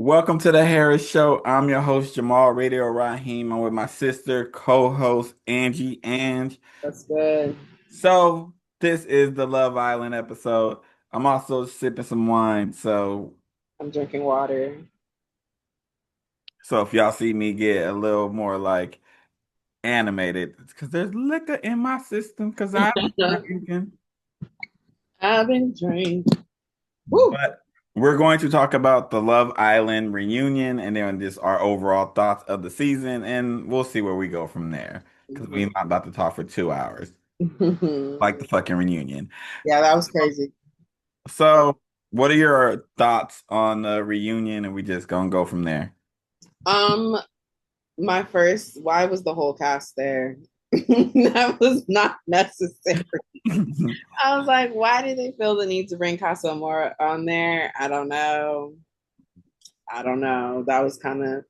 Welcome to the Harris Show. I'm your host, Jamal Radio Raheem. I'm with my sister, co-host, Angie Ang. That's good. So, this is the Love Island episode. I'm also sipping some wine. I'm drinking water. So if y'all see me get a little more like animated, it's because there's liquor in my system because I've been drinking. I've been drinking. Woo! But we're going to talk about the Love Island reunion and then just our overall thoughts of the season, and we'll see where we go from there. Because we're not about to talk for 2 hours, like the fucking reunion. Yeah, that was crazy. So, what are your thoughts on the reunion? And we just gonna go from there. Um, why was the whole cast there? That was not necessary. I was like, why did they feel the need to bring Casa more on there? I don't know. I don't know. That was kind of.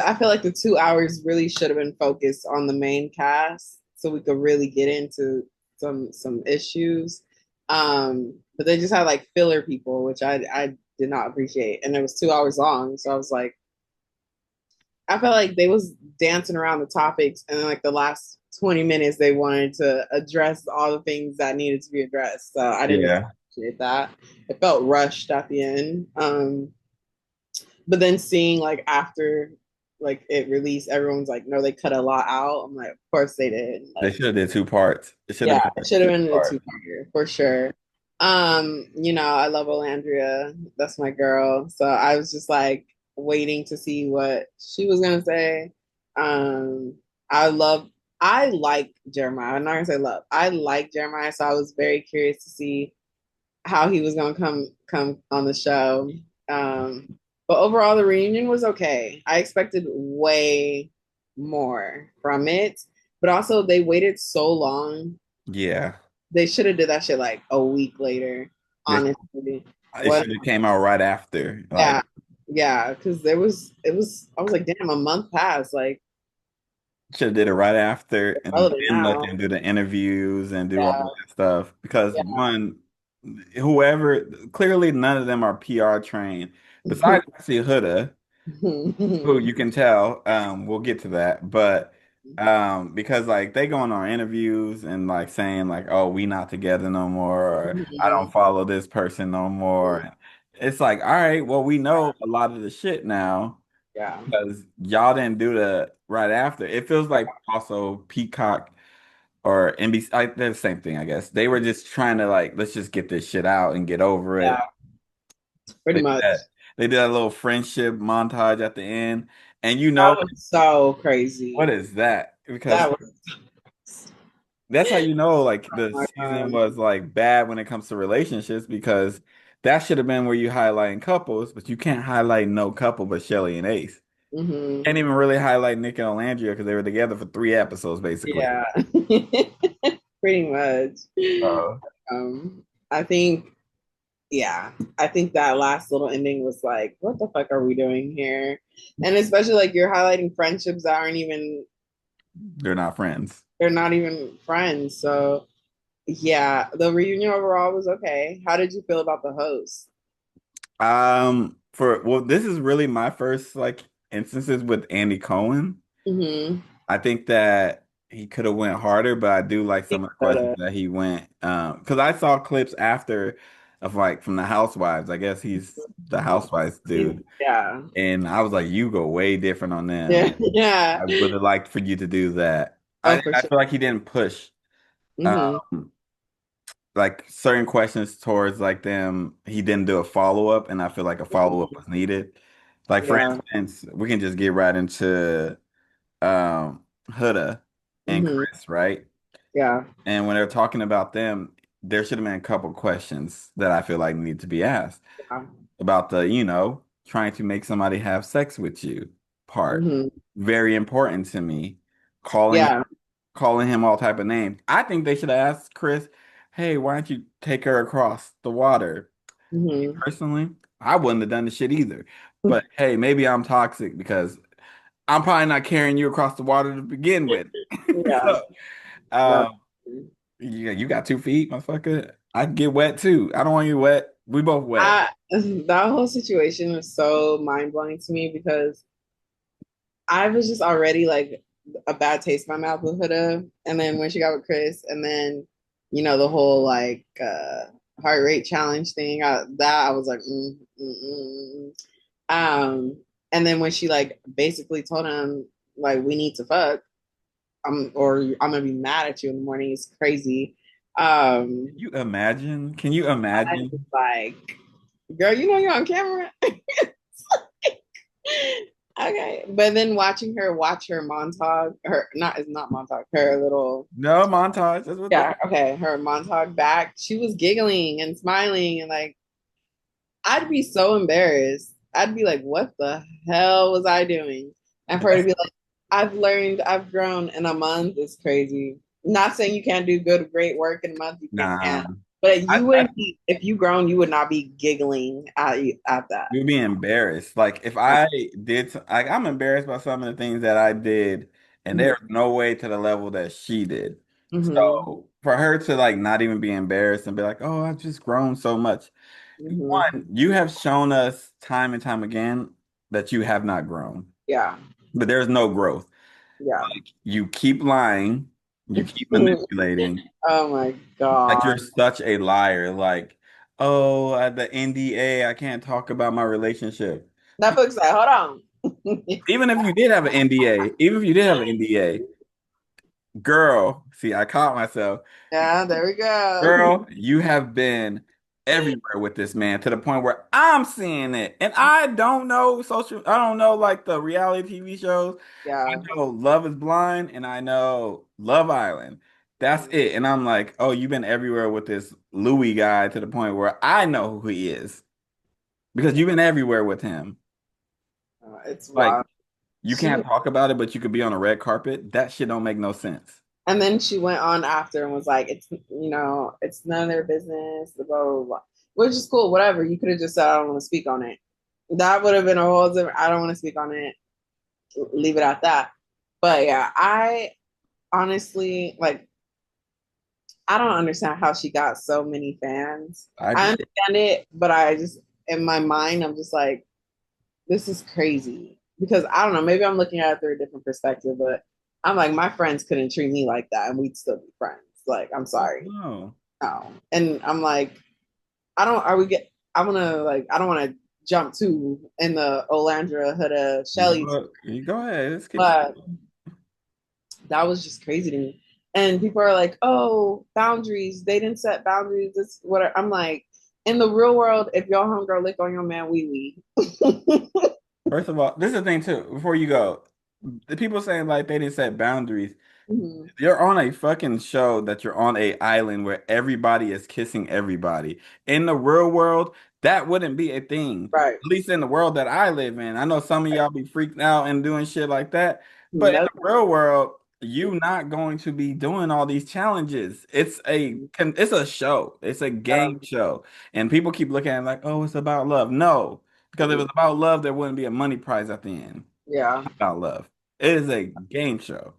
I feel like the 2 hours really should have been focused on the main cast, so we could really get into some issues. But they just had like filler people, which I did not appreciate, and it was 2 hours long. So I was like, I felt like they was dancing around the topics, and then like the last 20 minutes they wanted to address all the things that needed to be addressed. So I didn't Yeah, appreciate that. It felt rushed at the end. But then seeing like after like it released, everyone's like, no, they cut a lot out. I'm like, of course they did. they Like, should have did 2 parts. It should have yeah, been it should have a been a two-part. two-parter for sure. I love Olandria. That's my girl. So I was just like waiting to see what she was gonna say. Um, I love I like Jeremiah. I'm not gonna say love. I like Jeremiah, so I was very curious to see how he was gonna come on the show. But overall, the reunion was okay. I expected way more from it, but also they waited so long. Yeah, They should have did that shit like a week later. it, Honestly, it what? should have came out right after. Like, Yeah, yeah, because there was it was. I was like, damn, a month passed. Like, should have did it right after and relevant then let now. them do the interviews and do all Yeah, that stuff. Because yeah. one, whoever, clearly none of them are PR trained. Besides, I see Huda, who you can tell, we'll get to that. But because like they going on interviews and like saying like, oh, we not together no more, or I don't follow this person no more. It's like, all right, well, we know a lot of the shit now Yeah. because y'all didn't do the right after. It feels like also Peacock or NBC, they're the same thing, I guess. They were just trying to like, let's just get this shit out and get over it. Yeah, pretty They did much. that. They did a little friendship montage at the end, and you That know was so what crazy. is that? Because That was that's how you know like oh the my season God. was like bad when it comes to relationships because that should have been where you highlighting couples, but you can't highlight no couple but Shelly and Ace. Hmm. Can't even really highlight Nick and Olandria because they were together for 3 episodes basically. Yeah, pretty much. Uh, I think, yeah, I think that last little ending was like, what the fuck are we doing here? And especially like you're highlighting friendships that aren't even, they're not friends. they're not even friends. So, yeah, the reunion overall was okay. How did you feel about the host? For well, this is really my first like instances with Andy Cohen. Mm-hmm. I think that he could have went harder, but I do like some of the questions that he went. Because I saw clips after of like from the Housewives. I guess he's the Housewives dude, Yeah. and I was like, you go way different on them. Yeah. Yeah. I would have liked for you to do that. Oh, I for I sure. feel like he didn't push Mm-hmm. um like certain questions towards like them. He didn't do a follow up, and I feel like a follow up was needed. Like for Yeah. instance, we can just get right into Huda and Mm-hmm. Chris, right? Yeah. And when they're talking about them, there should have been a couple questions that I feel like need to be asked Yeah. about the, trying to make somebody have sex with you part. Mm-hmm. Very important to me. Calling Yeah. calling him all type of names. I think they should have asked Chris, "Hey, why don't you take her across the water?" Mm-hmm. Personally, I wouldn't have done the shit either. But hey, maybe I'm toxic because I'm probably not carrying you across the water to begin with. Yeah. So, No. um, yeah, you got 2 feet, motherfucker. I can get wet too. I don't want you wet. We both wet. That whole situation was so mind blowing to me because I was just already like a bad taste in my mouth with Huda, and then when she got with Chris, and then the whole like heart rate challenge thing. I was like, and then when she like basically told him like we need to fuck, or I'm gonna be mad at you in the morning. It's crazy. Can you imagine? Can you I was imagine? like, girl, you're on camera. Okay, but then watching her watch her montage, her not is not montage, her little No montage. That's what yeah, okay, her montage back, she was giggling and smiling and like I'd be so embarrassed. I'd be like, what the hell was I doing? And for her to that's be like, I've learned, I've grown in a month is crazy. Not saying you can't do good, great work in a month, you nah. can. But you I wouldn't be, if you grown, you would not be giggling at that. You'd be embarrassed. Like if No. I like I'm embarrassed by some of the things that I did, and Mm-hmm. there's no way to the level that she did. Mm-hmm. So for her to like not even be embarrassed and be like, "Oh, I've just grown so much." Mm-hmm. One, you have shown us time and time again that you have not grown, Yeah. but there's no growth. Yeah. Like you keep lying, you keep manipulating. Oh my Like God. you're such a liar. Like, oh, the NDA, I can't talk about my relationship. Netflix said, hold on. Even if you did have an NDA, even if you did have an NDA, girl, see, I caught myself. Yeah, there we go. Girl, you have been everywhere with this man to the point where I'm seeing it. And I don't know I don't know like the reality TV shows. I Yeah. know Love is Blind and I know Love Island. That's it. And I'm like, oh, you've been everywhere with this Louis guy to the point where I know who he is because you've been everywhere with him. It's Like, wild. you She can't talk about it, but you could be on a red carpet. That shit don't make no sense. And then she went on after and was like, it's it's none of their business, blah blah blah. Which is cool, whatever. You could have just said, I don't want to speak on it. That would have been a whole different, I don't want to speak on it. Leave it at that. But yeah, I honestly like I don't understand how she got so many fans. I I do. understand it, but I just in my mind, I'm just like, this is crazy. Because I don't know, maybe I'm looking at it through a different perspective, but I'm like, my friends couldn't treat me like that and we'd still be friends. Like, I'm sorry. No. No. And I'm like, I don't wanna jump to in the Olandra Huda Shelly, You go ahead. Let's keep it. but that was just crazy to me. And people are like, oh, boundaries. They didn't set boundaries. This what I'm like, in the real world, if your homegirl lick on your man, wee wee. First of all, this is the thing too. Before you go, the people saying like they didn't set boundaries. Mhm. You're on a fucking show that you're on a island where everybody is kissing everybody. In the real world, that wouldn't be a thing. Right. At least in the world that I live in. I know some of y'all be freaked out and doing shit like that, but in Nope. the real world, you not going to be doing all these challenges. It's a show. It's a game show. And people keep looking at it like, "Oh, it's about love." No, because if it was about love, there wouldn't be a money prize at the end. Yeah. About love. It is a game show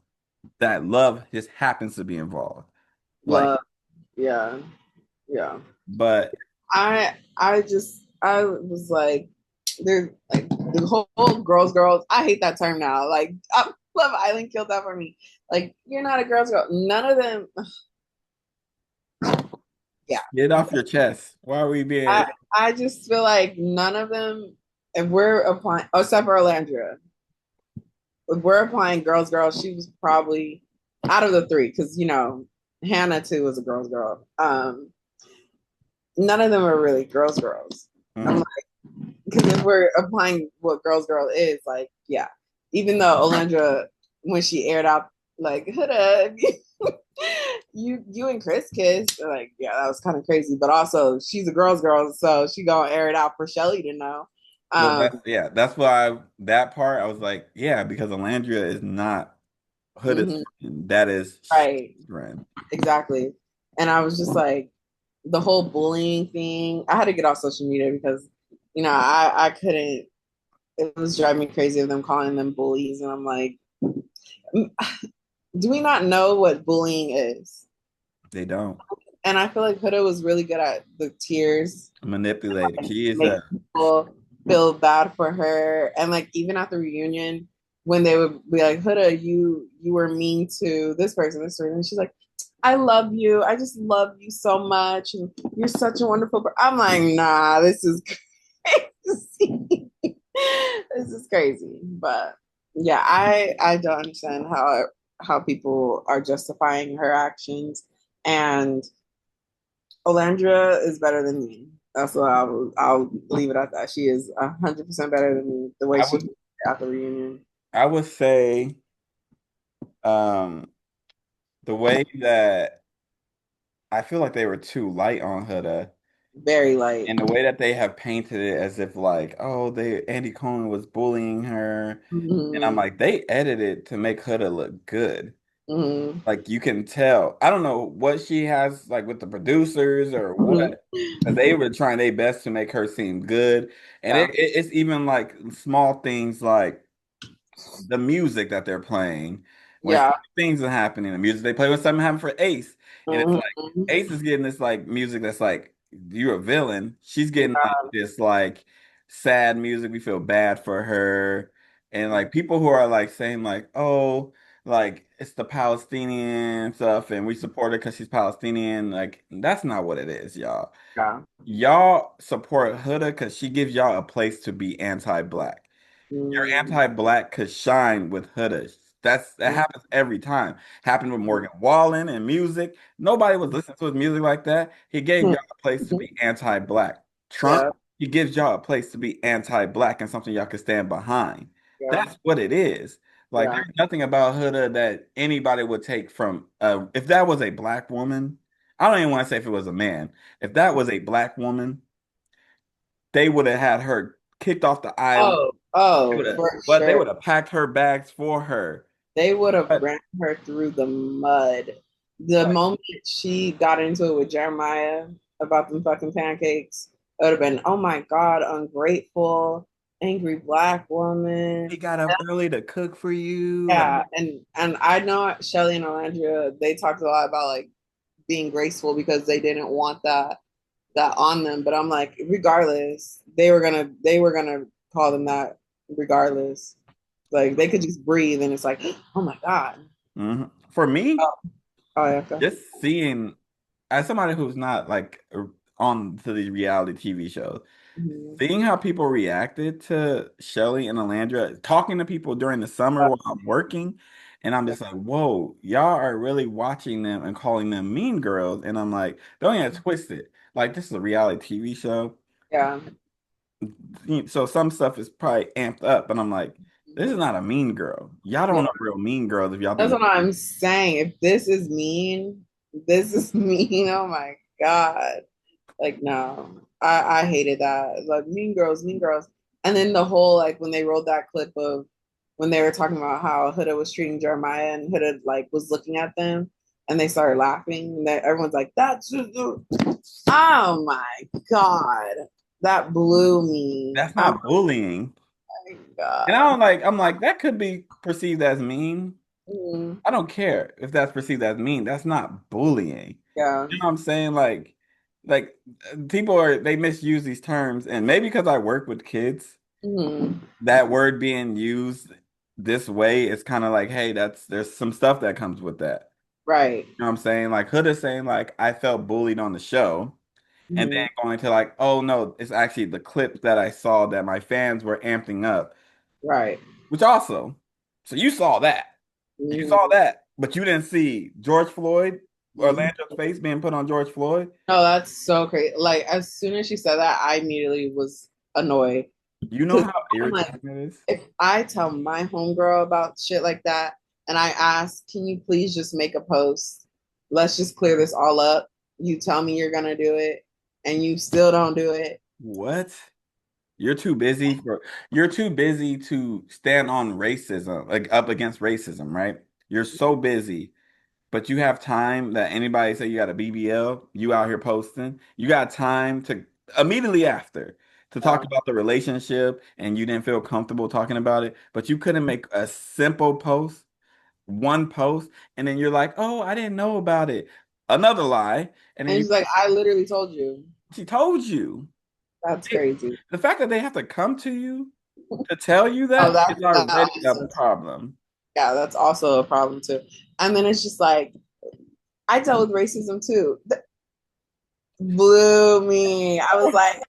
that love just happens to be involved. Like, Love. Yeah. Yeah. but I was like, there's like the whole girls. I hate that term now. Like Love Island killed that for me. Like, you're not a girl's girl. None of them. Yeah. get off your chest. Why are we being? I just feel like none of them, if we're applying, except for Alandria, if we're applying girls, she was probably out of the three, because Hannah too was a girl. None of them are really girls. I'm Mhm. like, because if we're applying what girl is, like, yeah. Even though Olandra, when she aired out, like, Huda, you and Chris kissed, like, yeah, that was kind of crazy. But also, she's a girl, so she gonna air it out for Shelly to know. Well, Um, that's why that part I was like, yeah, because Alandria is not Hood's mhm, friend. That is right, Shelley's friend. exactly. And I was just like, the whole bullying thing. I had to get off social media because, I couldn't. It was driving me crazy of them calling them bullies, and I'm like, do we not know what bullying is? They don't. And I feel like Huda was really good at the tears, Manipulated. She is make a. people feel bad for her. And like even at the reunion, when they would be like, Huda, you were mean to this person, and she's like, I love you. I just love you so much. And you're such a wonderful person. I'm like, nah, this is crazy. This is crazy. But yeah, I don't understand how people are justifying her actions. And Olandra is better than me. That's what I'll leave it at that. She is 100% better than me. The way I she would at the reunion, I would say um the way that I feel like they were too light on Huda. very light. And the way that they have painted it as if like, oh, they Andy Cohen was bullying her. And I'm Mm-hmm. like, they edited to make Huda look good. Mm-hmm. Like you can tell. I don't know what she has like with the producers or Mm-hmm. what. 'Cause they were trying their best to make her seem good. And Yeah, it's even like small things like the music that they're playing when yeah. things are happening, the music they play when something happened for Ace, and it's like Mm-hmm. Ace is getting this like music that's like you're a villain. She's getting like this like sad music. We feel bad for her, and like people who are like saying like, oh, like it's the Palestinian stuff, and we support her because she's Palestinian. Like that's not what it is, y'all. Yeah. Y'all support Huda because she gives y'all a place to be anti-black. Your Mm-hmm. anti-black could shine with Huda. That happens every time. Happened with Morgan Wallen and music. Nobody was listening to his music like that. He gave y'all a place to be anti-black. Trump, Yeah, he gives y'all a place to be anti-black and something y'all can stand behind. yeah, That's what it is. Like yeah. there's nothing about Huda that anybody would take from if that was a black woman, I don't even want to say if it was a man. If that was a black woman, they would have had her kicked off the island. Oh, They oh, would have, for but they sure. would have packed her bags for her. They would have But ran her through the mud. The like, moment she got into it with Jeremiah about them fucking pancakes, it would have been, oh my God, ungrateful, angry black he woman. got up early to cook for you. Like, Yeah, and I know Shelly and Alandria, they talked a lot about like being graceful because they didn't want that on them. But I'm like, regardless, they were gonna call them that regardless. Like they could just breathe, and it's like, oh my God. for me, Oh, oh yeah, okay. just seeing as somebody who's not like on to these reality TV shows, Mhm. seeing how people reacted to Shelly and Alandra, talking to people during the summer while I'm working, and I'm just like, whoa, y'all are really watching them and calling them mean girls. And I'm like, don't get it twisted. Like, this is a reality TV show. Yeah. So some stuff is probably amped up, and I'm like, this is not a mean girl. Y'all don't Yeah. know real mean girls if y'all That's think what I'm saying. If this is mean, this is mean. Oh my God. Like, no. I hated that. Like Mean Girls, Mean Girls. And then the whole like when they rolled that clip of when they were talking about how Huda was treating Jeremiah and Huda like was looking at them and they started laughing and that everyone's like, that's just oh my God. That blew me. that's Oh not bullying. my And God. I'm like, that could be perceived as mean. Mm, I don't care if that's perceived as mean. That's not bullying. yeah. You know what I'm saying? Like people they misuse these terms, and maybe because I work with kids, Mm, that word being used this way is kind of like, hey, there's some stuff that comes with that. right. You know what I'm saying? Like Hood is saying, like, I felt bullied on the show, and then Mm, going to like, oh no, it's actually the clip that I saw that my fans were amping up, right. which also, so you saw that. You saw Mm, that, but you didn't see George Floyd, mm. Orlando's face being put on George Floyd. No, that's so crazy. Like as soon as she said that, I immediately was annoyed You know because how I'm like, irritating it is? if I tell my homegirl about shit like that, and I ask, can you please just make a post? Let's just clear this all up. You tell me you're gonna do it, and you still don't do it. What? You're too busy to stand on racism, like up against racism, right? You're so busy, but you have time that anybody say you got a BBL, you out here posting. You got time to immediately after to talk Yeah. about the relationship and you didn't feel comfortable talking about it, but you couldn't make a simple post, one post, and then you're like, "Oh, I didn't know about it." Another lie. And then And she's like, I literally told you. she told you. That's crazy. The fact that they have to come to you to tell you Oh, that is that already a also, problem. yeah, that's also a problem too. And then it's just like, I dealt with racism too. Blew me. I was like,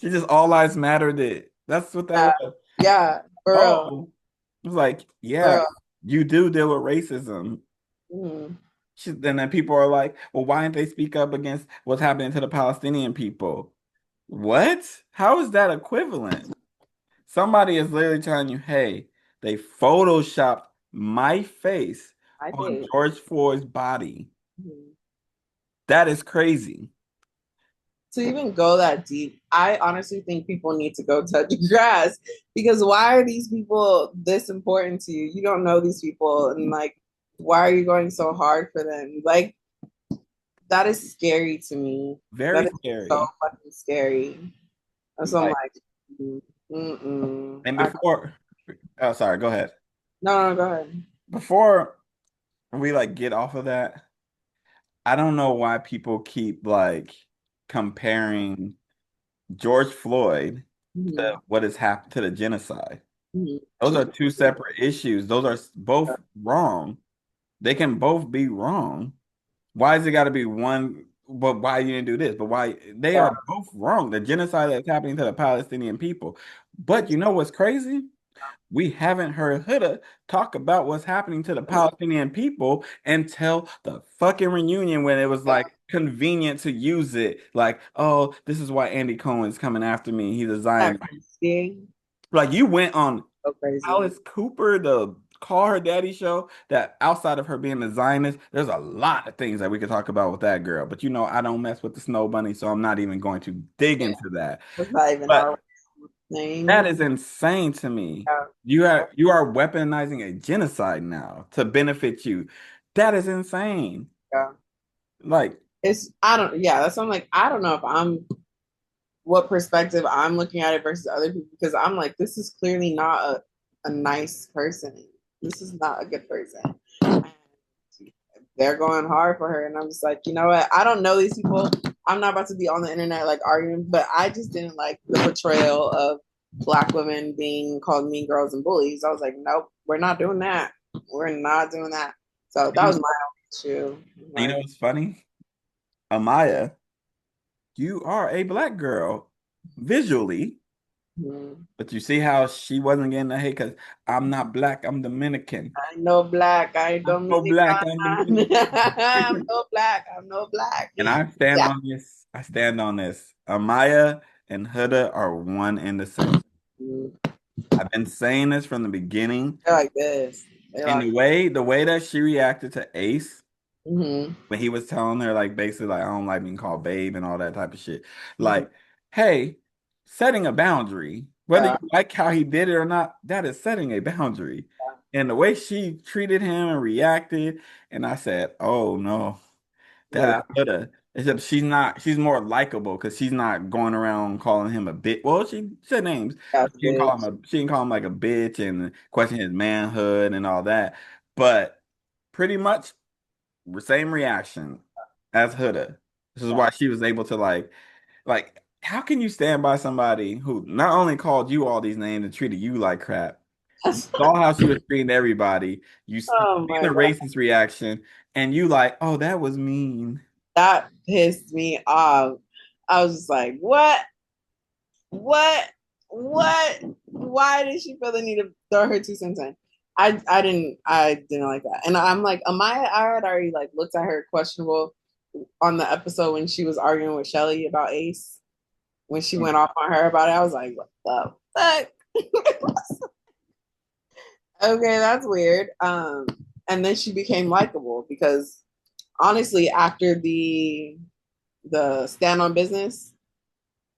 She just all lives mattered it. That's what that yeah, was. yeah, for real, Oh, it was like, for yeah, real. you do deal with racism. Mhm. And then people are like, well, why didn't they speak up against what's happening to the Palestinian people? What? How is that equivalent? Somebody is literally telling you, hey, they photoshopped my face I on did. George Floyd's body. Mhm. That is crazy. To even go that deep, I honestly think people need to go touch grass because why are these people this important to you? You don't know these people, and like, why are you going so hard for them? Like, that is scary to me. That Very is so scary. fucking scary. And so I'm Like, like, and I, before, oh, sorry, go ahead. no, no, go ahead. Before we like get off of that, I don't know why people keep like comparing George Floyd to Mhm, what has happened to the genocide. mhm. Those are two separate issues. Those are both wrong. They can both be wrong. Why is it got to be one? But why you didn't do this? But why they Yeah, are both wrong. The genocide that's happening to the Palestinian people. But you know what's crazy? We haven't heard Huda talk about what's happening to the Palestinian people until the fucking reunion when it was yeah, like convenient to use it. Like, oh, this is why Andy Cohen's coming after me. He's a Zionist. skiing, Like you went on so crazy. Alice Cooper, the Call Her Daddy show, that outside of her being a Zionist, there's a lot of things that we could talk about with that girl. But you know, I don't mess with the snow bunny, so I'm not even going to dig Yeah, into that. that's not even But our that name. is insane to me. Yeah, You are weaponizing a genocide now to benefit you. That is insane. yeah. Like, It's I don't yeah, that's what I'm like, I don't know if I'm what perspective I'm looking at it versus other people because I'm like, this is clearly not a nice person. This is not a good person. And they're going hard for her. And I'm just like, you know what? I don't know these people. I'm not about to be on the internet like arguing, but I just didn't like the portrayal of Black women being called mean girls and bullies. I was like, nope, we're not doing that. We're not doing that. So that was you my issue. know Like, what's funny? Amaya, you are a black girl visually, hmm. but you see how she wasn't getting the hate because I'm not black, I'm Dominican. I know black. I I'm don't no mean black, I'm Dominican. I'm no black. I'm no black. And I stand Yeah. on this. I stand on this. Amaya and Huda are one and the same. They're I've been saying this from the beginning. like this. They're And like, the way that she reacted to Ace mm-hmm, when he was telling her like basically like I don't like being called babe and all that type of shit. mm-hmm, Like, hey, setting a boundary, whether you yeah, like how he did it or not, that is setting a boundary. And the way she treated him and reacted, and I said, "Oh no, that is yeah, Huda." Except she's not. She's more likable because she's not going around calling him a bitch. Well, she said names. yeah, She didn't call him bitch. a. She didn't call him like a bitch and question his manhood and all that. But pretty much same reaction as Huda. This is Yeah. why she was able to like. How can you stand by somebody who not only called you all these names and treated you like crap? You saw how she was treating everybody. You Oh seen my the God. racist reaction, and you like, oh, that was mean. That pissed me off. I was just like, what? What? What? Why did she feel the need to throw her 2 cents in? I didn't like that. And I'm like, Amaya, I had already like looked at her questionable on the episode when she was arguing with Shelly about Ace. When she went off on her about it, I was like, what the fuck? Okay, that's weird. And then she became likable because honestly, after the stand on business,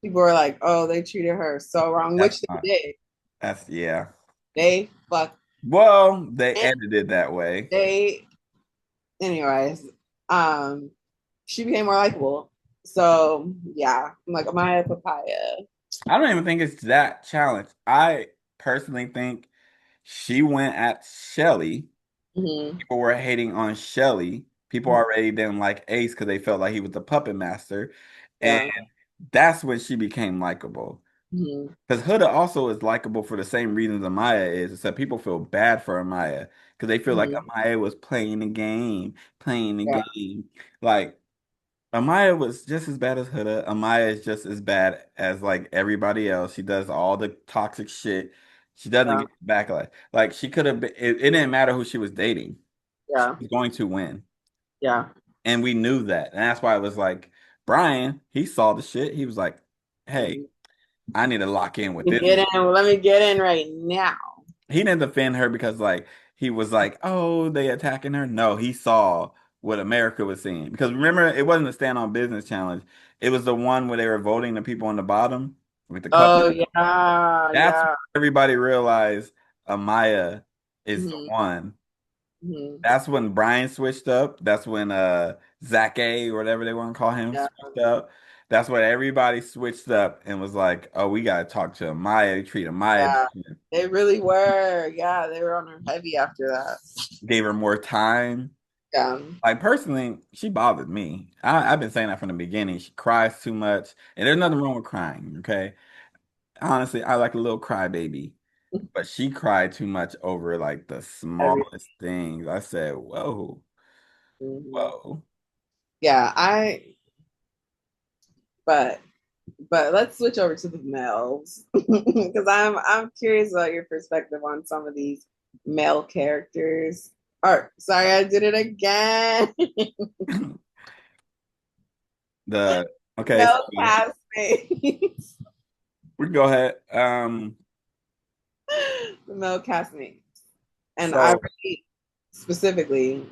people were like, "Oh, they treated her so wrong," That's which they not. did. That's yeah. They fuck. Well, they edited that way. They, anyways. Um, she became more likable. So yeah, I'm like, am I a papaya? I don't even think it's that challenge. I personally think she went at Shelly. Hmm. People were hating on Shelly. People already didn't like Ace because they felt like he was the puppet master. And Yeah. that's when she became likable. Mhm. Because Huda also is likable for the same reasons Amaya is, except people feel bad for Amaya because they feel like Mhm. Amaya was playing the game, playing the Yeah. game. Like Amaya was just as bad as Huda. Amaya is just as bad as like everybody else. She does all the toxic shit. She doesn't Yeah. get backlash. Like she could have been, it didn't matter who she was dating. She Yeah. was going to win. Yeah. And we knew that. And that's why it was like Brian, he saw the shit. He was like, hey, Mhm. I need to lock in with Let me this. get in. Let me get in right now. He didn't defend her because like he was like, oh, they attacking her. No, he saw what America was seeing. Because remember, it wasn't a stand on business challenge. It was the one where they were voting the people on the bottom with the cup. Oh yeah, That's when yeah. everybody realized Amaya is the Hmm. one. Hmm. That's when Brian switched up. That's when Zach A or whatever they want to call him Yeah, switched up. That's when everybody switched up and was like, oh, we gotta talk to Amaya, treat Amaya yeah. different. They really were. Yeah, they were on her heavy after that. Gave her more time. Yeah. Like personally, she bothered me. I've been saying that from the beginning. She cries too much, and there's nothing wrong with crying. Okay, honestly, I like a little crybaby, but she cried too much over like the Every. smallest things. I said, "Whoa, Mhm. whoa." Yeah, but let's switch over to the males because I'm curious about your perspective on some of these male characters. Or sorry, I did it again. The okay, so Male castmates. we can go ahead. The male castmates. And I So really specifically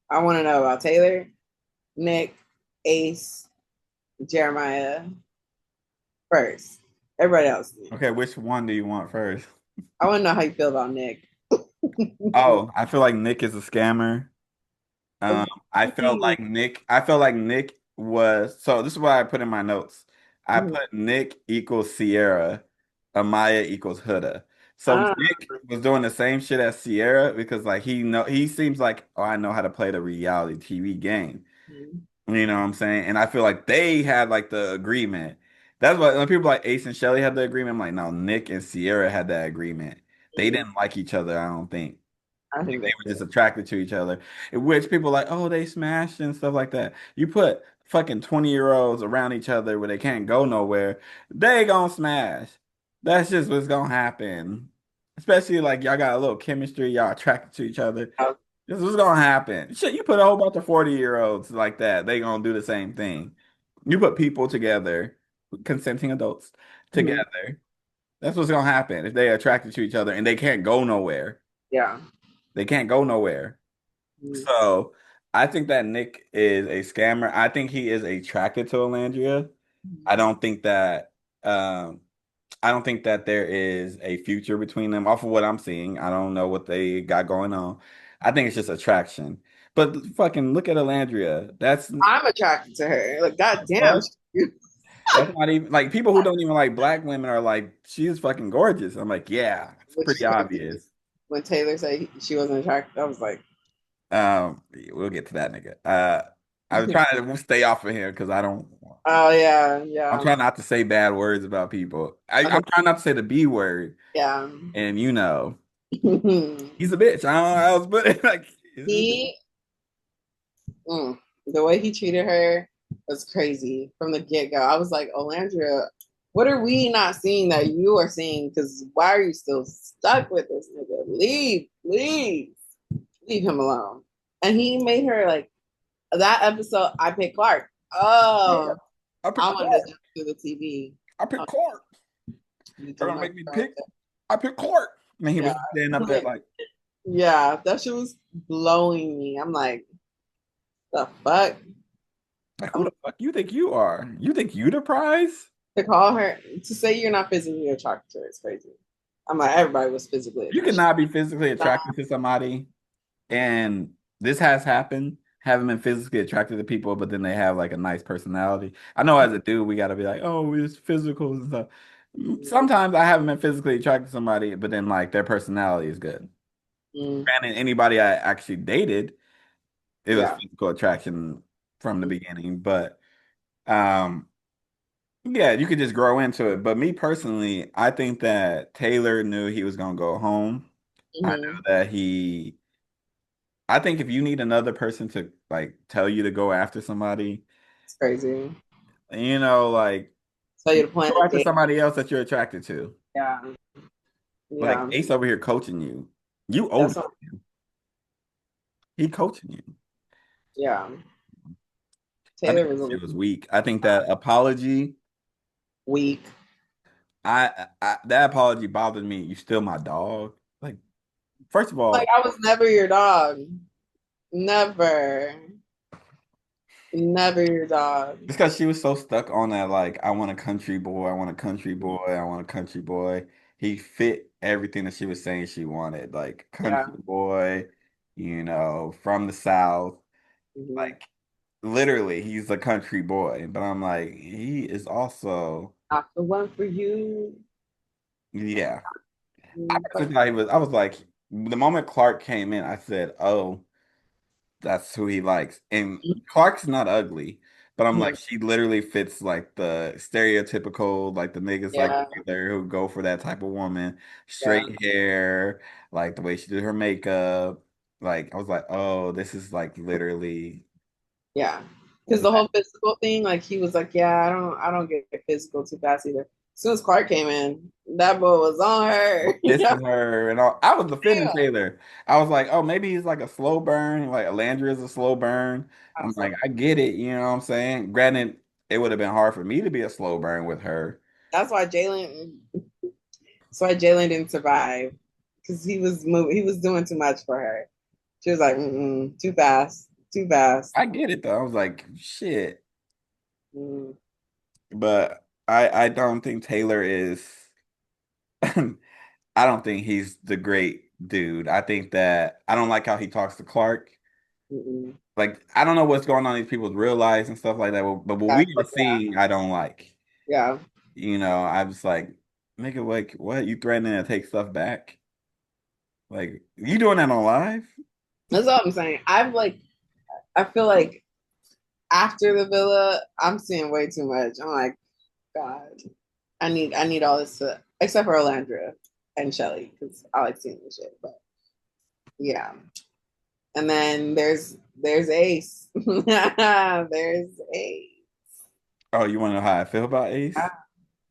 I want to know about Taylor, Nick, Ace, Jeremiah first. Everybody else. okay, which one do you want first? I want to know how you feel about Nick. Oh, I feel like Nick is a scammer. Um, Agreed. I felt like Nick was, so this is what I put in my notes. I Mhm. put Nick equals Sierra, Amaya equals Huda. So Ah, Nick was doing the same shit as Sierra because like he seems like, oh, I know how to play the reality TV game. mhm. You know what I'm saying? And I feel like they had like the agreement. That's why when people like Ace and Shelly had the agreement, I'm like, no, Nick and Sierra had that agreement. They Mhm. didn't like each other, I don't think. I Think think they that's were just attracted to each other. In which people like, oh, they smashed and stuff like that. You put fucking 20-year-olds around each other where they can't go nowhere, they gonna smash. That's just what's gonna happen. Especially like y'all got a little chemistry, y'all attracted to each other. good. This is what's gonna happen. Shit, you put a whole bunch of 40-year-olds like that, they gonna do the same thing. You put people together, consenting adults Mhm. together. That's what's gonna happen if they attracted to each other and they can't go nowhere. Yeah. They can't go nowhere. Mhm. So I think that Nick is a scammer. I think he is attracted to Alandria. I don't think that um I don't think that there is a future between them off of what I'm seeing. I don't know what they got going on. I think it's just attraction. But fucking look at Alandria. I'm attracted to her. Like, goddamn. Fuck. That's not even like people who don't even like black women are like, she's fucking gorgeous. I'm like, yeah, it's Which pretty obvious. when Taylor said she wasn't attracted, I was like, We'll get to that nigga. I was trying to stay off of him because oh yeah, I'm yeah. trying not to say bad words about people. I'm trying not to say the B word, Yeah. and he's a bitch. I don't know how else but it. Like, he mm, the way he treated her was crazy from the get-go. I was like, Olandria, what are we not seeing that you are seeing? Because why are you still stuck with this nigga? Leave, please. Leave him alone. And he made her like that episode, I picked Clark. Oh, Clark. I pick I wanted to Clark. jump through the TV. I pick Oh, Clark. you They're do gonna my make me girl. pick. I pick Clark. And he Yeah. was standing up there like, Yeah, that shit was blowing me. I'm like, the fuck? who the fuck you think you are? You think you the prize? To call her to say you're not physically attracted to her is crazy. I'm like, everybody was physically You attracted. cannot be physically attracted to somebody, and this has happened. Haven't been physically attracted to people, but then they have like a nice personality. I know as a dude, we gotta be like, oh, it's physical and stuff. Sometimes I haven't been physically attracted to somebody, but then like their personality is good. Mm, Granted, anybody I actually dated, It was Yeah. physical attraction from the beginning, but um, yeah, you could just grow into it. But me personally, I think that Taylor knew he was gonna go home. I know Hmm. that I think if you need another person to like tell you to go after somebody, It's crazy. like So you're playing go a after game. somebody else that you're attracted to. Yeah. Like Yeah. Ace over here coaching you. You That's older what, than him. He coaching you. yeah. I think Taylor was that a shit was weak. I think that apology, weak. that apology bothered me. You still my dog. Like, first of Like all, I was never your dog. Never. Never your dog. it's because she was so stuck on that, like, I want a country boy, I want a country boy, I want a country boy. He fit everything that she was saying she wanted, like Yeah. country boy, from the South. Hmm. Like literally, he's a country boy. But I'm like, he is also, Not the one for you. yeah. I Mm, personally thought I was like, the moment Clark came in, I said, oh, that's who he likes. And Clark's not ugly, but I'm like, mhm. she literally fits like the stereotypical, like the niggas like Yeah. Taylor who go for that type of woman, Yeah. straight hair, like the way she did her makeup. Like, I was like, oh, this is like literally Yeah. Because the that. whole physical thing, like he was like, yeah, I don't get physical too fast either. As soon as Clark came in, that boy was on her. Yeah. Kissing her and all. I was defending Taylor. I was like, oh, maybe he's like a slow burn. Like Alandria is a slow burn. I'm like, I get it. You know what I'm saying? Granted, it would have been hard for me to be a slow burn with her. That's why Jalen. That's why Jalen didn't survive because he was moving. He was doing too much for her. She was like, mm-mm, too fast, too fast. I get it though. I was like, shit. Mm, But I don't think Taylor is I don't think he's the great dude. I think that I don't like how he talks to Clark. mm-mm. Like I don't know what's going on in these people's real lives and stuff like that. But what we That's are like, seeing, I don't like. yeah. I was like, nigga, like, what? You threatening to take stuff back? Like, you doing that on live? That's all I'm saying. I feel like after the villa, I'm seeing way too much. I'm like, God, I need all this to, except for Alandra and Shelly, because I like seeing this shit. But yeah. And then there's Ace. There's Ace. Oh, you want to know how I feel about Yeah. Ace?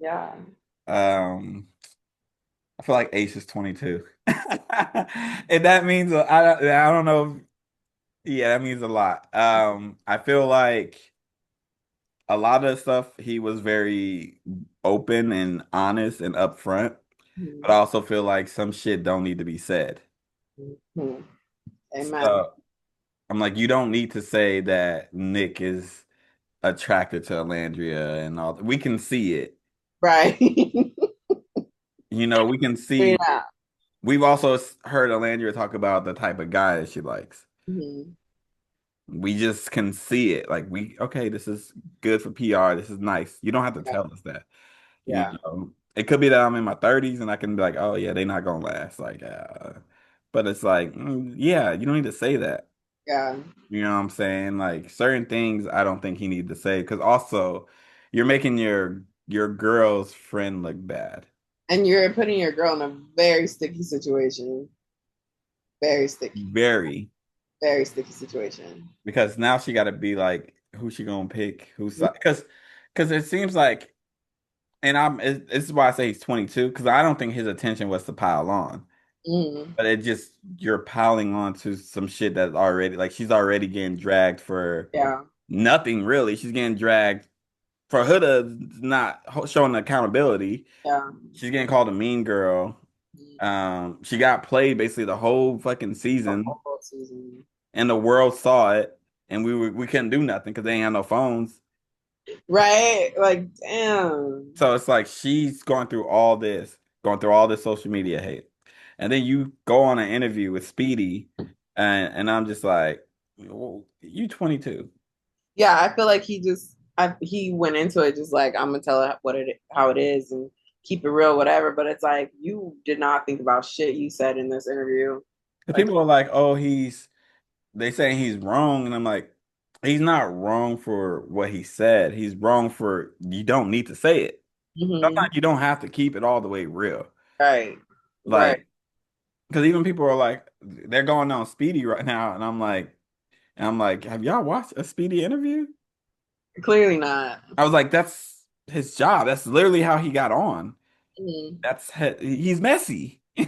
Yeah. Um, I feel like Ace is 22. And that means I don't know. Yeah, that means a lot. I feel like a lot of stuff he was very open and honest and upfront, but I Mhm. also feel like some shit don't need to be said. Mhm. Amen. So I'm like, you don't need to say that Nick is attracted to Alandria and all. We can see it. Right. We can see. Yeah. We've also heard Alandria talk about the type of guy that she likes. Mhm. We just can see it. Like okay, this is good for PR. This is nice. You don't have to Yeah. tell us that. Yeah. It could be that I'm in my 30s and I can be like, oh yeah, they're not gonna last. Like, but it's like, yeah, you don't need to say that. Yeah. You know what I'm saying? Like certain things I don't think he needs to say because also you're making your girl's friend look bad. And you're putting your girl in a very sticky situation. Very sticky. Very. Very sticky situation. Because now she got to be like, who's she gonna pick? Because it seems like, and this is why I say he's 22 because I don't think his intention was to pile on, Mm. but it just you're piling on to some shit that's already like she's already getting dragged for Yeah. nothing really. She's getting dragged for Huda not showing accountability. Yeah. She's getting called a mean girl. She got played basically the whole fucking The season, whole season. and the world saw it, and we couldn't do nothing because they ain't had no phones. Right? Like, damn. So it's like she's going through all this social media hate, and then you go on an interview with Speedy, and I'm just like, well, you 22. Yeah, I feel like he went into it just like I'm gonna tell it how it is and keep it real, whatever. But it's like you did not think about shit you said in this interview. Because Like, people are like, oh, he's they saying he's wrong, and I'm like, he's not wrong for what he said. He's wrong for you don't need to say it. Hmm. Sometimes you don't have to keep it all the way real. Right. Right. Like, because even people are like, they're going on Speedy right now, and I'm like, have y'all watched a Speedy interview? Clearly not. I was like, that's his job. That's literally how he got on. Hmm. He's messy. Yeah.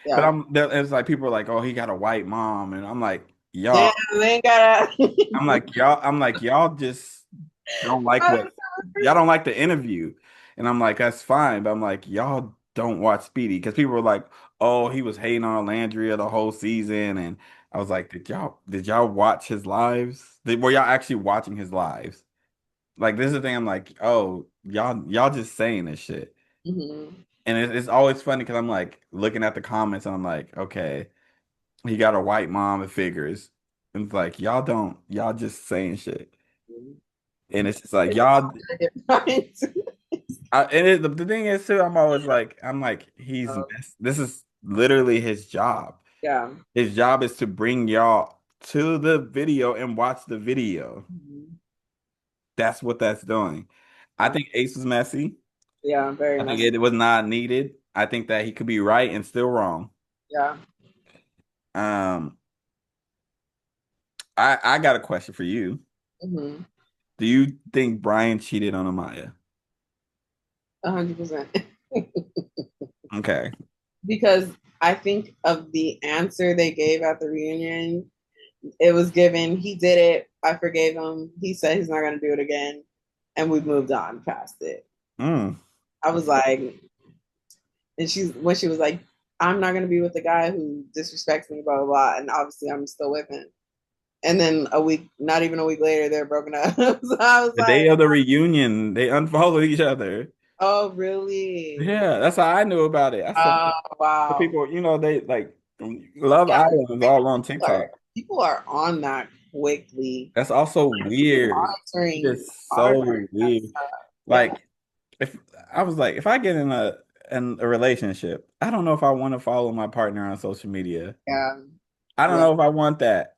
But Yeah. it's like people are like, oh, he got a white mom, and I'm like, Damn, y'all, they ain't gotta. I'm like, y'all just don't like what y'all don't like the interview. And I'm like, that's fine. But I'm like, y'all don't watch Speedy. Because people were like, oh, he was hating on Landria the whole season. And I was like, did y'all watch his lives? Were y'all actually watching his lives? Like this is the thing, I'm like, oh, y'all just saying this shit. Hmm. And it's always funny because I'm like looking at the comments and I'm like, okay, he got a white mom, it figures. And it's like, y'all just saying shit. And it's just like y'all the thing is too, I'm like, this is literally his job. Yeah. His job is to bring y'all to the video and watch the video. Mhm. That's what that's doing. I Yeah. think Ace was messy. Yeah. Very I think messy. it was not needed. I think that he could be right and still wrong. Yeah. Um, I got a question for you. Hmm. Do you think Brian cheated on Amaya? 100%. Okay. Because I think of the answer they gave at the reunion, it was given, he did it, I forgave him, he said he's not going to do it again, and we moved on past it. Mm. I was like, and when she was like, I'm not going to be with the guy who disrespects me, blah, blah, blah, and obviously I'm still with him. And then a week, not even a week later, they're broken up. So I was The day like, of the reunion, they unfollowed each other. oh, really? Yeah, that's how I knew about it. I saw Oh, the wow. people, they like Love Yeah, Island is all on TikTok. people are on that quickly. That's also weird. It Monitoring, is monitoring so that weird. stuff. Yeah, Like if I was like, if I get in a relationship, I don't know if I want to follow my partner on social media. yeah, I don't yeah. know if I want that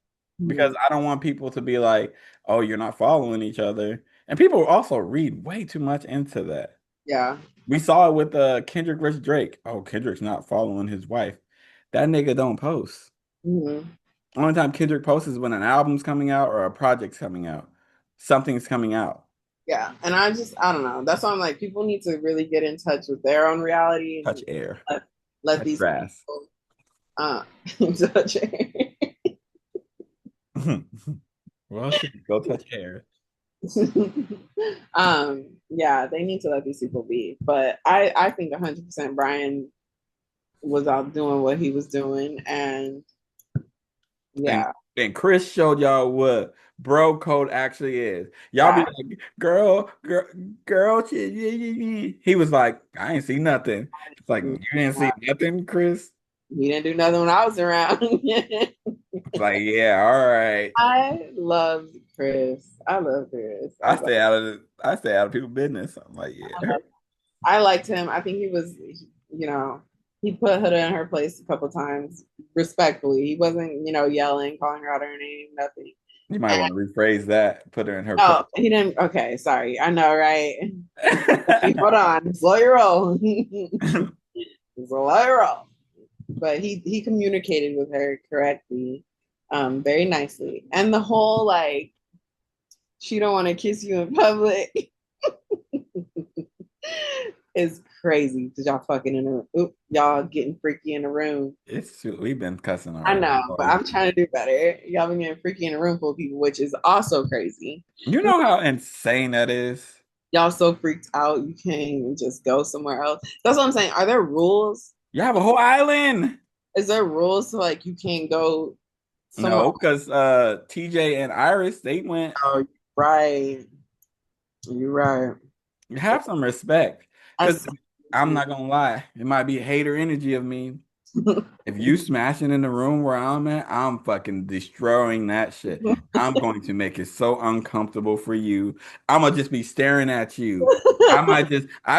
because Mhm. I don't want people to be like, oh, you're not following each other. And people also read way too much into that. Yeah. We saw it with Kendrick versus Drake. Oh, Kendrick's not following his wife. That nigga don't post. Hmm. Only time Kendrick posts is when an album's coming out or a project's coming out. Something's coming out. Yeah. And I don't know. That's why I'm like, people need to really get in touch with their own reality and Touch air. let, let Touch these grass. people uh touch it. Well, shit, go touch air. Yeah, they need to let these people be. But I think 100% Brian was out doing what he was doing, and And yeah. and Chris showed y'all what bro code actually is. Y'all be Yeah. like, girl, shit, yeah, yeah, yeah. He was like, I ain't see nothing. It's like, you didn't see nothing, Chris? He didn't do nothing when I was around. It's like, yeah, all right. I loved Chris. I love Chris. I stay out of people's business. I'm like, yeah. I liked him. I think he was, he put Huda in her place a couple times respectfully. He wasn't, yelling, calling her out her name, nothing. You might And want to rephrase that, put her in her place. oh, he didn't. Okay, sorry. I know, right? Hold on, slow your roll. Slow your roll. But he communicated with her correctly, very nicely. And the whole like, she don't want to kiss you in public is crazy. Cause y'all fucking in a oop, y'all getting freaky in a room. We've been cussing I our know, but whole I'm trying to do better. Y'all been getting freaky in a room full of people, which is also crazy. You know how insane that is? Y'all so freaked out, you can't even just go somewhere else. That's what I'm saying. Are there rules? You have a whole island. Is there rules to like you can't go somewhere? No, because TJ and Iris, they went. Oh, right. You're right. Have some respect. Because That's I'm not gonna lie, it might be hater energy of me. If you smashing in the room where I'm at, I'm fucking destroying that shit. I'm going to make it so uncomfortable for you. I'm gonna just be staring at you. I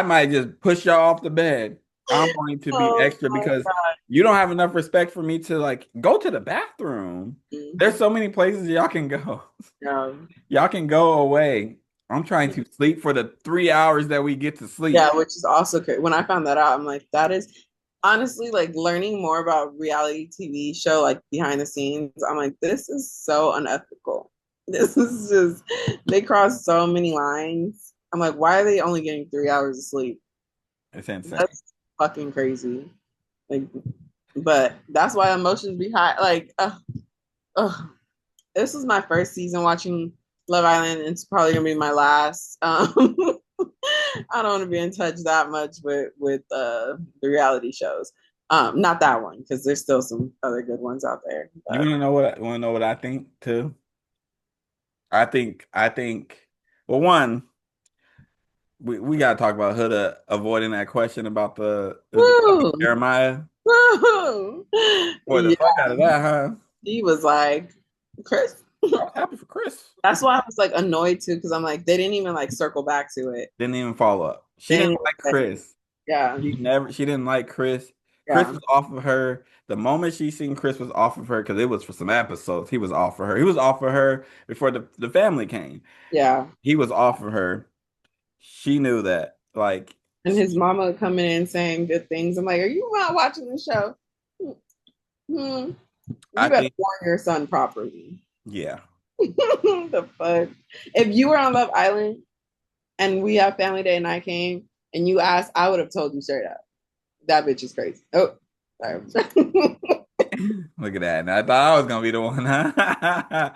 might just push y'all off the bed. I'm going to be Oh extra my because God. you don't have enough respect for me to like go to the bathroom. There's so many places y'all can go. Yeah. Y'all can go away. I'm trying to sleep for the 3 hours that we get to sleep. Yeah, which is also crazy. When I found that out, I'm like, that is honestly like learning more about reality TV show, like behind the scenes. I'm like, this is so unethical. This is just, they cross so many lines. I'm like, why are they only getting 3 hours of sleep? It's insane. That's fucking crazy. Like, but that's why emotions be high. Like, this was my first season watching Love Island. And it's probably gonna be my last. I don't want to be in touch that much with the reality shows. Not that one because there's still some other good ones out there. You But want to know what I think too? I think well one, we gotta talk about Huda avoiding that question about the woo, Jeremiah. woo. Boy, the Yeah, fuck out of that, huh? he was like Chris. I was happy for Chris. That's why I was like annoyed too because I'm like they didn't even like circle back to it. Didn't even follow up. She They didn't didn't like even say, Chris. yeah, She didn't like Chris. Chris yeah, was off of her. The moment she seen Chris was off of her, because it was for some episodes, he was off of her. He was off of her before the family came. yeah. He was off of her. She knew that. Like, And his mama coming in saying good things. I'm like, are you not watching the show? Hmm. I You better think, warn your son properly. yeah. The fuck? If you were on Love Island and we have family day and I came and you asked, I would have told you straight up. That bitch is crazy. Oh, sorry. Look at that. And I thought I was gonna be the one, huh? Look at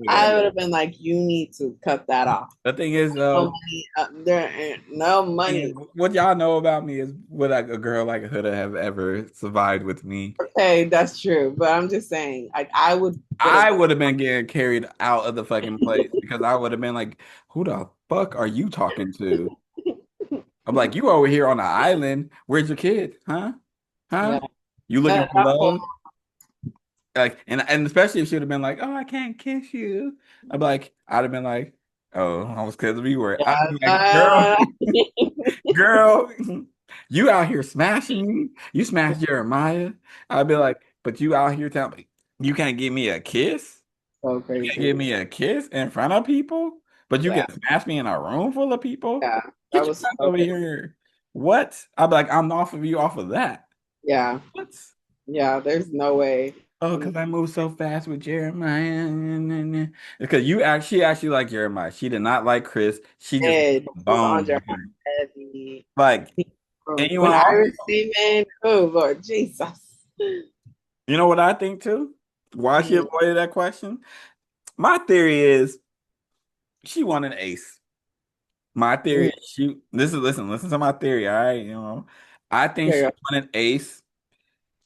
I that. would have been like, you need to cut that off. The thing is, No though, money. There ain't no money. what y'all know about me is would like a girl like Huda have ever survived with me? Okay, that's true. But I'm just saying, like, I would have. I would have been getting carried out of the fucking place because I would have been like, who the fuck are you talking to? I'm like, you over here on the island. Where's your kid? Huh? Yeah. Huh? You looking That, for that whole, love? Like, and especially if she would have been like, oh, I can't kiss you. I'd have been like, oh, I was because we were. I'd be like, girl, yeah, girl, you out here smashing me. You smashed Jeremiah. I'd be like, but you out here telling me you can't give me a kiss? so You can't crazy. give me a kiss in front of people, but you Yeah, can smash me in a room full of people? yeah, Get that your was ass so over crazy. here. What? I'd be like, I'm off of you off of that. Yeah, What? yeah. There's no way. Oh, Um, because I moved so fast with Jeremiah. Because she actually liked Jeremiah. She did not like Chris. She just Ed was on boned Jeremiah him. heavy. Like, and you When want to Iris also, came in, oh Lord Jesus. you know what I think too? Why she Mm, avoided that question? My theory is she wanted an ace. My theory mm, is listen to my theory, all right? I think she yeah, wanted Ace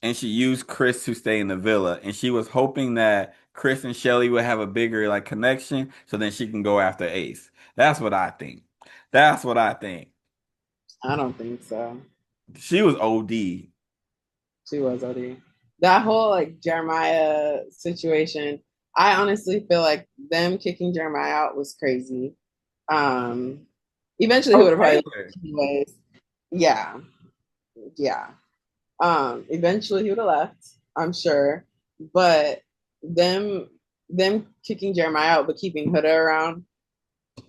and she used Chris to stay in the villa, and she was hoping that Chris and Shelly would have a bigger like connection, so then she can go after Ace. That's what I think. That's what I think. I don't think so. She was OD. She was OD. That whole like Jeremiah situation, I honestly feel like them kicking Jeremiah out was crazy. Um, eventually he Oh, would have probably left Taylor. anyways. Yeah, yeah. Eventually he would have left, I'm sure. But them them kicking Jeremiah out but keeping Huda around,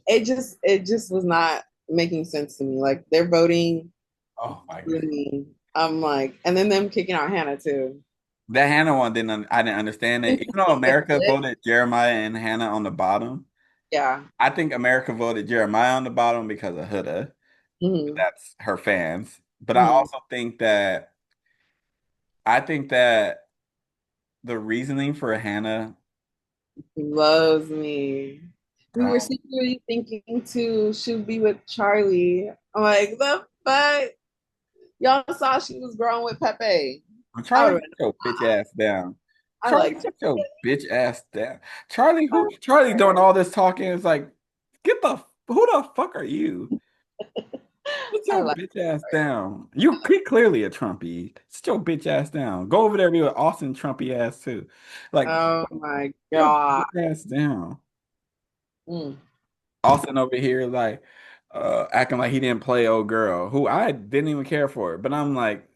it just was not making sense to me. Like they're voting Oh my for God. me. I'm like, and then them kicking out Hannah too. That Hannah one I didn't understand it. Even though America voted Jeremiah and Hannah on the bottom, Yeah. I think America voted Jeremiah on the bottom because of Huda. Hmm. That's her fans. But Hmm. I think that the reasoning for Hannah, Loves me. We were um, secretly thinking to should be with Charlie. I'm like, the fuck? Y'all saw she was growing with Pepe. I would Charlie, have sit your bitch ass down. I Charlie, like sit your bitch ass down. Charlie doing all this talking is like, who the fuck are you? Sit I your like bitch ass down. Clearly a Trumpy. Sit your bitch ass down. Go over there and be with Austin Trumpy ass too. Like, sit oh my your God. bitch ass down. Mm. Austin over here like, acting like he didn't play old girl who I didn't even care for. But I'm like,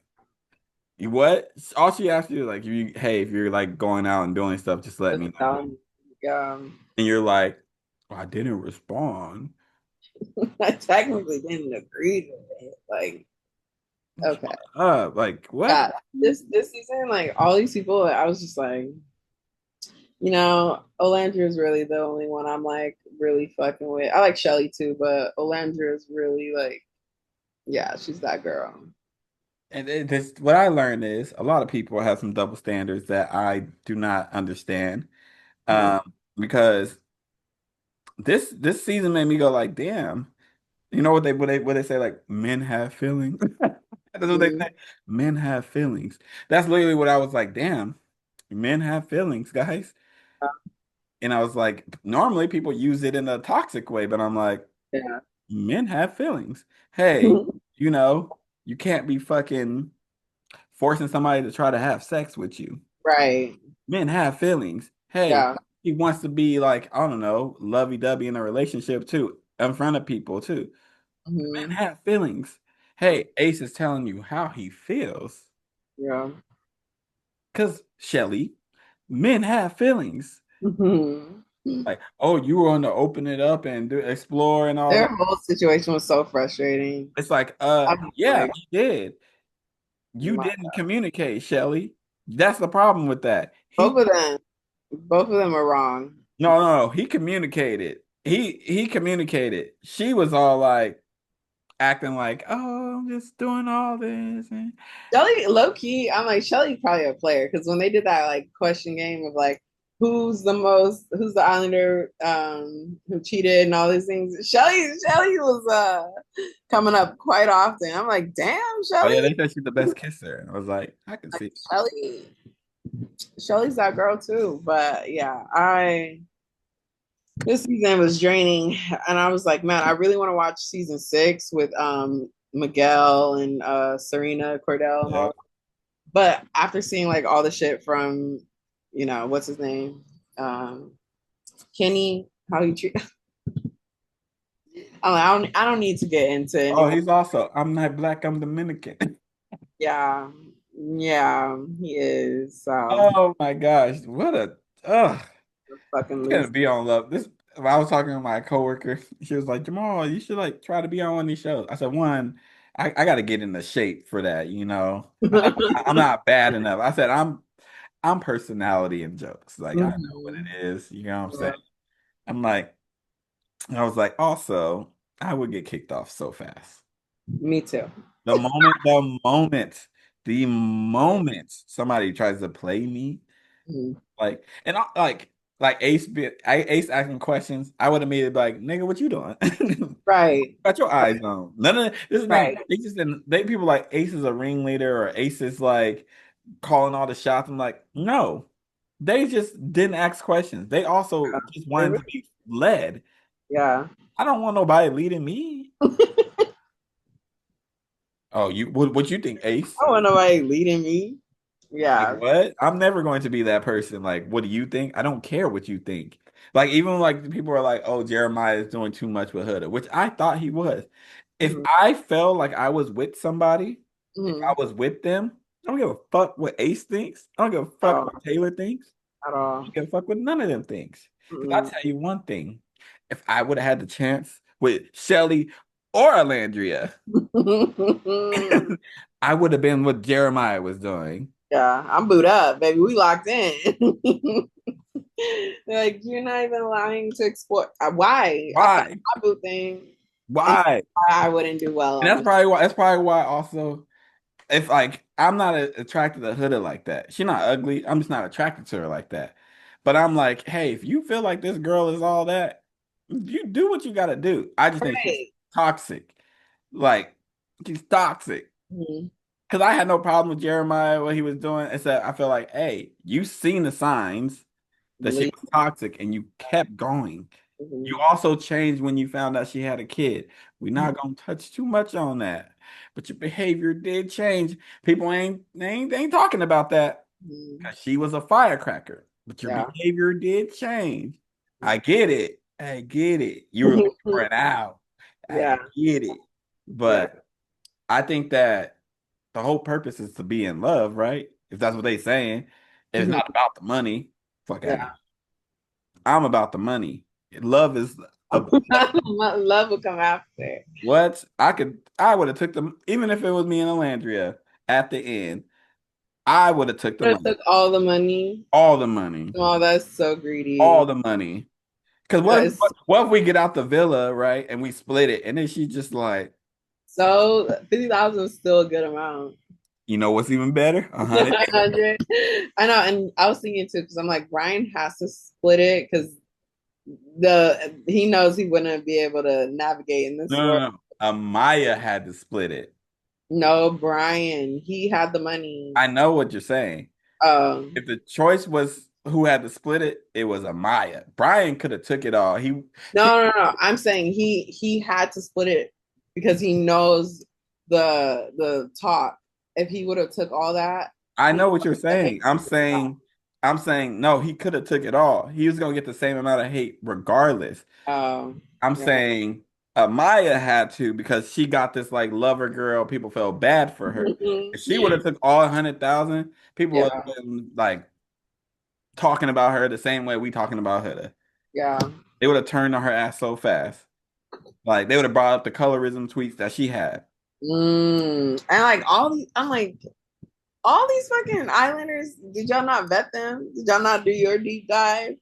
you what? All she asked you like, if you're like going out and doing stuff, just let me know. Um, And you're like, well, I didn't respond. I technically didn't agree with it. Like, okay. Shut up. Like, what? Yeah, this season, like all these people, I was just like, Olandria is really the only one I'm like really fucking with. I like Shelly too, but Olandria is really like, yeah, she's that girl. And what I learned is a lot of people have some double standards that I do not understand. Mhm. Because this season made me go like, damn. You know what they say like men have feelings. That's what they Mhm. say. Men have feelings. That's literally what I was like, damn. Men have feelings, guys. And I was like, normally people use it in a toxic way, but I'm like, Yeah. men have feelings. Hey, you know, you can't be fucking forcing somebody to try to have sex with you. Right. Men have feelings. Hey, Yeah. he wants to be like, I don't know, lovey-dovey in a relationship too, in front of people too. Men Hmm. have feelings. Hey, Ace is telling you how he feels. Yeah. Because, Shelly, men have feelings. Hmm. Like, oh, you want to open it up and explore and all Their that. whole situation was so frustrating. It's like, I'm just yeah, like, he did. You my didn't communicate, Shelly. That's the problem with that. both of them, both of them are wrong. No, he communicated. He communicated. She was all like acting like, oh, I'm just doing all this. And Shelly, low key, I'm like, Shelly's probably a player because when they did that like question game of like who's the Islander who cheated and all these things, Shelly was coming up quite often. I'm like, damn, oh yeah, Shelly. they said she's the best kisser. And I was like, I can see. Shelly Shelly's that girl too. But yeah, I this season was draining and I was like, man, I really want to watch season 6 with Miguel and Serena Cordell and Yeah. all. But after seeing like all the shit from, what's his name? Kenny, how he treat I'm like, I don't need to get into Oh, anymore. he's also, I'm not black, I'm Dominican. Yeah. Yeah, he is. So Oh my gosh. What a fucking you gotta loose. be on love. This I was talking to my coworker. She was like, Jamal, you should like try to be on one of these shows. I said, one, I gotta get into shape for that, you know. I'm not bad enough. I said I'm personality and jokes. Like I know what Mhm. it is. You know what I'm saying? Yeah, I'm like, I was like, also, I would get kicked off so fast. me too. The moment, the moment, the moment somebody tries to play me, Mhm. like, and like Ace asking questions, I would immediately be like, nigga, what you doing? Right. Got your eyes on. None of this is not, Right. they just didn't, they people like Ace is a ringleader or Ace is like calling all the shots. I'm like, no, they just didn't ask questions. They also just They wanted to be led. yeah. I don't want nobody leading me. Oh, what you think, Ace? I don't want nobody leading me. Like Yeah. what? I'm never going to be that person. Like, what do you think? I don't care what you think. Like, even like people are like, oh, Jeremiah is doing too much with Huda, which I thought he was. If Hmm. I felt like I was with somebody, if I Hmm. was with them, I don't give a fuck what Ace thinks. I don't give a fuck Oh, what Taylor thinks. at I all. don't give a fuck what none of them thinks. Because I'll Mm-mm. tell you one thing. If I would have had the chance with Shelly or Alandria, I would have been what Jeremiah was doing. Yeah, I'm booed up, baby. We locked in. They're like, you're not even allowing to explore. Why? I found Why? my boo thing, and Why? I wouldn't do well And on this. that's probably why also if like I'm not attracted to Huda like that. She's not ugly. I'm just not attracted to her like that. But I'm like, hey, if you feel like this girl is all that, you do what you gotta do. I just think she's Right. toxic. Like she's toxic. Mm-hmm. Because I had no problem with Jeremiah, what he was doing, except I feel like, hey, you seen the signs that she was toxic and you kept going. You also changed when you found out she had a kid. We're not gonna touch too much on that. But your behavior did change. People ain't talking about that Mm-hmm. because she was a firecracker. But your Yeah. behavior did change. I get it. I get it. You were looking for an out. I Yeah. get it. Yeah. But I think that the whole purpose is to be in love, right? If that's what they saying. It's Mhm. not about the money. Fuck out of here. Yeah. I'm about the money. Love is a Love will come after. what? I would have took them even if it was me and Alandria at the end. I would have took the It money. took all the money. All the money. Oh, that's so All greedy. the money. Because That is what if we get out the villa, right? And we split it. And then she just like, so 50,000 is still a good amount. you know what's even better? 100. 100. I know, and I was thinking too, because I'm like, Brian has to split it because he knows he wouldn't be able to navigate in this No, world. no, no. Amaya had to split it. No, Brian, he had the money. I know what you're saying. Um, If the choice was who had to split it, it was Amaya. Brian could have took it all. He no. I'm saying he had to split it because he knows the talk. If he would have took all that, I he know what you're knows the hate. saying. I'm saying no, he could have took it all. He was gonna get the same amount of hate regardless. I'm Yeah. saying Maya had to because she got this like lover girl. People felt bad for her. If she would have took all 100,000, people would Yeah. have been like talking about her the same way we talking about her. Yeah. They would have turned on her ass so fast. Like they would have brought up the colorism tweets that she had. And like I'm like, all these fucking islanders, did y'all not vet them? Did y'all not do your deep dive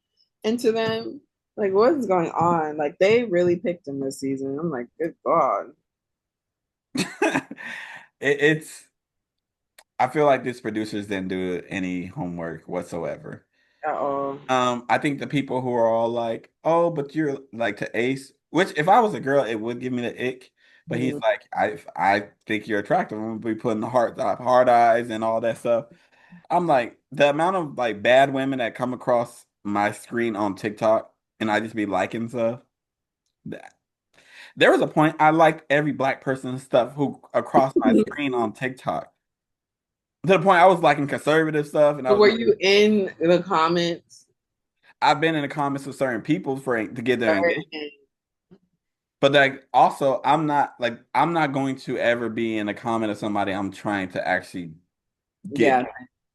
into them? Like, what is going on? Like, they really picked him this season. I'm like, good God. It's. I feel like these producers didn't do any homework whatsoever. Uh-oh. I think the people who are all like, "Oh, but you're like to Ace," which if I was a girl, it would give me the ick. But he's Mhm. like, I think you're attractive. I'm gonna be putting the hard eyes and all that stuff. I'm like, the amount of like bad women that come across my screen on TikTok, and I just be liking stuff. There was a point I liked every black person's stuff who across my screen on TikTok. To the point I was liking conservative stuff, and I So was were you in the comments? I've been in the comments with certain people for to get their engagement. Certain- But like also I'm not going to ever be in a comment of somebody I'm trying to actually get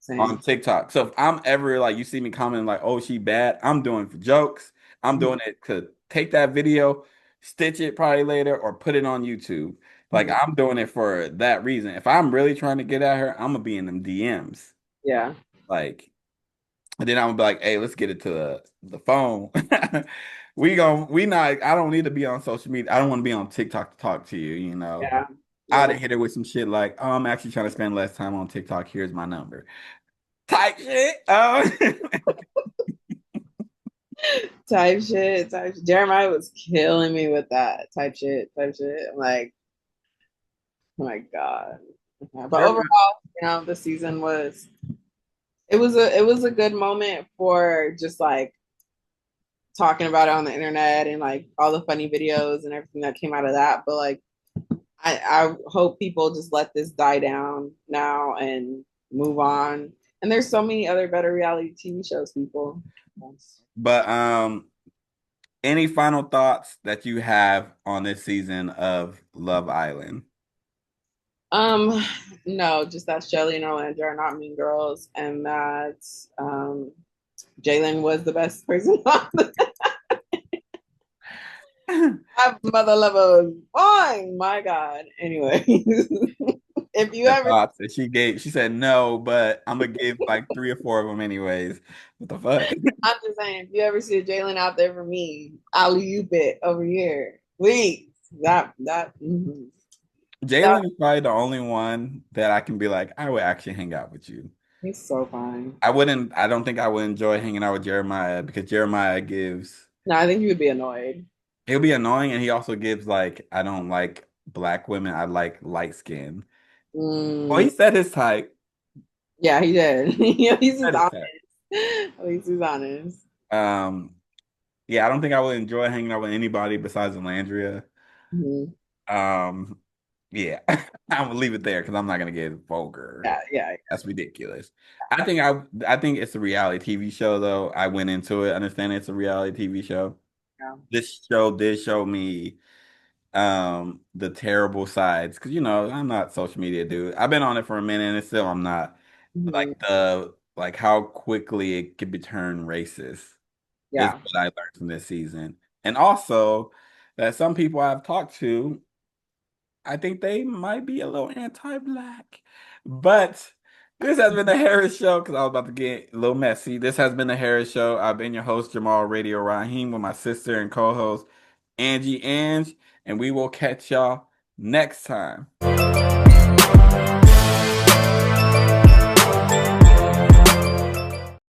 Yeah, on same. TikTok. So if I'm ever like you see me commenting like, oh, she bad, I'm doing it for jokes. I'm Mhm. doing it to take that video, stitch it probably later, or put it on YouTube. Like Mhm. I'm doing it for that reason. If I'm really trying to get at her, I'm gonna be in them DMs. Yeah. Like and then I'm gonna be like, hey, let's get it to the phone. We not I don't need to be on social media. I don't want to be on TikTok to talk to you, you know. Yeah. I'd Yeah. hit her with some shit like, oh, I'm actually trying to spend less time on TikTok. Here's my number. Type shit. Oh. Jeremiah was killing me with that type shit. I'm like, oh my God. Yeah, but overall, Jeremiah, the season was it was a good moment for just like talking about it on the internet and like all the funny videos and everything that came out of that. But like I hope people just let this die down now and move on. And there's so many other better reality TV shows, people. but any final thoughts that you have on this season of Love Island? Um, no, just that Shelly and Orlando are not mean girls, and that Jalen was the best person on the mother lover. Fine, my God. Anyway, if you The ever, thoughts that she said no, but I'm gonna give like three or four of them anyways. What the fuck? I'm just saying, if you ever see a Jalen out there for me, I'll you bit over here, please. That Jalen is probably the only one that I can be like, I would actually hang out with you. he's so fine. I don't think I would enjoy hanging out with Jeremiah because Jeremiah gives, No, I think you would be annoyed. he'll be annoying and he also gives like, I don't like black women. I like light skin. Well, Mm, he said his type. yeah, he did. He's just Said his honest. type. At least he's honest. Um, yeah, I don't think I would enjoy hanging out with anybody besides Landria. Mhm. Um, yeah, I'm gonna leave it there because I'm not gonna get vulgar. Yeah. That's ridiculous. I think it's a reality TV show though. I went into it understanding it's a reality TV show. Yeah. This show did show me the terrible sides because I'm not social media dude. I've been on it for a minute and still I'm not Mhm. like the like how quickly it can be turned racist is Yeah. what I learned from this season. And also that some people I've talked to, I think they might be a little anti-black. But this has been the Harris Show because I was about to get a little messy. This has been the Harris Show. I've been your host, Jamal Radio Raheem, with my sister and co-host Angie Ang, and we will catch y'all next time.